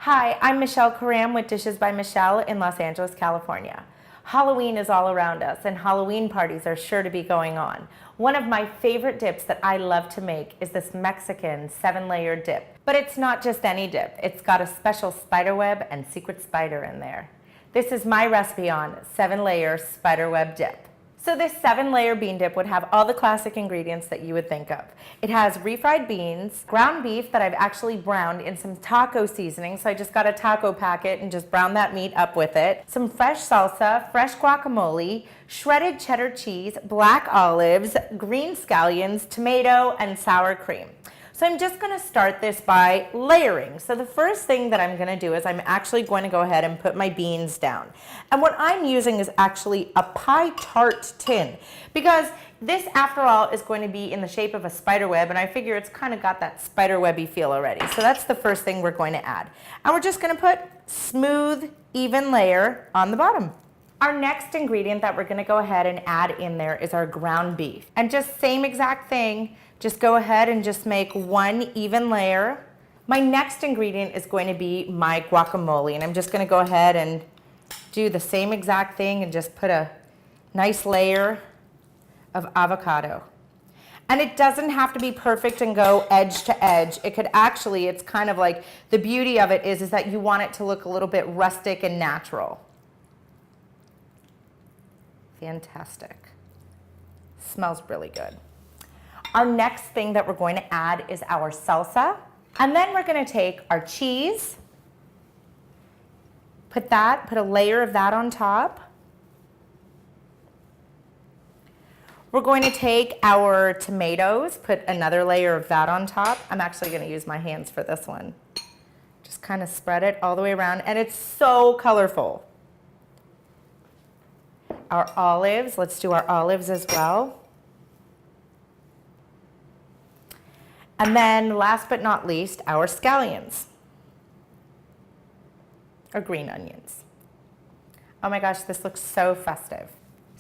Hi, I'm Michelle Karam with Dishes by Michelle in Los Angeles, California. Halloween is all around us and Halloween parties are sure to be going on. One of my favorite dips that I love to make is this Mexican 7-layer dip. But it's not just any dip. It's got a special spiderweb and secret spider in there. This is my recipe on 7-layer spiderweb dip. So this 7-layer bean dip would have all the classic ingredients that you would think of. It has refried beans, ground beef that I've actually browned in some taco seasoning, so I just got a taco packet and just browned that meat up with it, some fresh salsa, fresh guacamole, shredded cheddar cheese, black olives, green scallions, tomato, and sour cream. So I'm just going to start this by layering. So the first thing that I'm going to do is I'm actually going to go ahead and put my beans down. And what I'm using is actually a pie tart tin, because this, after all, is going to be in the shape of a spider web, and I figure it's kind of got that spider webby feel already. So that's the first thing we're going to add. And we're just going to put smooth, even layer on the bottom. Our next ingredient that we're going to go ahead and add in there is our ground beef. And just same exact thing, just go ahead and just make one even layer. My next ingredient is going to be my guacamole, and I'm just going to go ahead and do the same exact thing and just put a nice layer of avocado. And it doesn't have to be perfect and go edge to edge. It could actually, it's kind of like, the beauty of it is that you want it to look a little bit rustic and natural. Fantastic. Smells really good. Our next thing that we're going to add is our salsa. And then we're going to take our cheese, put a layer of that on top. We're going to take our tomatoes, put another layer of that on top. I'm actually going to use my hands for this one. Just kind of spread it all the way around, and it's so colorful. Our olives, let's do our olives as well. And then last but not least, our scallions, or green onions. Oh my gosh, this looks so festive.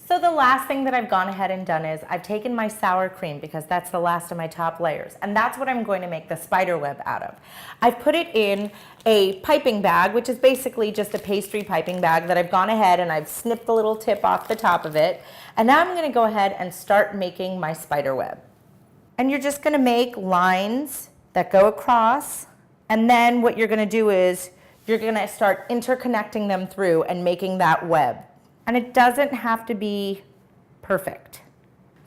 So the last thing that I've gone ahead and done is I've taken my sour cream, because that's the last of my top layers, and that's what I'm going to make the spider web out of. I've put it in a piping bag, which is basically just a pastry piping bag that I've gone ahead and I've snipped the little tip off the top of it. And now I'm going to go ahead and start making my spider web. And you're just going to make lines that go across, and then what you're going to do is you're going to start interconnecting them through and making that web. And it doesn't have to be perfect.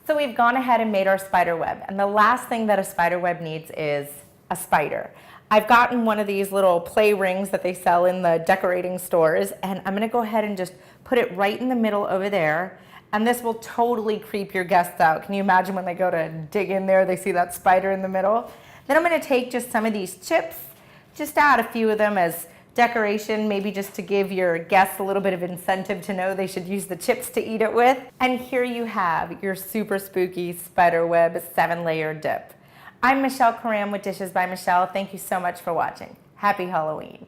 So we've gone ahead and made our spider web, and the last thing that a spider web needs is a spider. I've gotten one of these little play rings that they sell in the decorating stores, and I'm going to go ahead and just put it right in the middle over there. And this will totally creep your guests out. Can you imagine when they go to dig in there, they see that spider in the middle? Then I'm going to take just some of these chips, just add a few of them as decoration, maybe just to give your guests a little bit of incentive to know they should use the chips to eat it with. And here you have your super spooky spiderweb 7-layer dip. I'm Michelle Karam with Dishes by Michelle. Thank you so much for watching. Happy Halloween.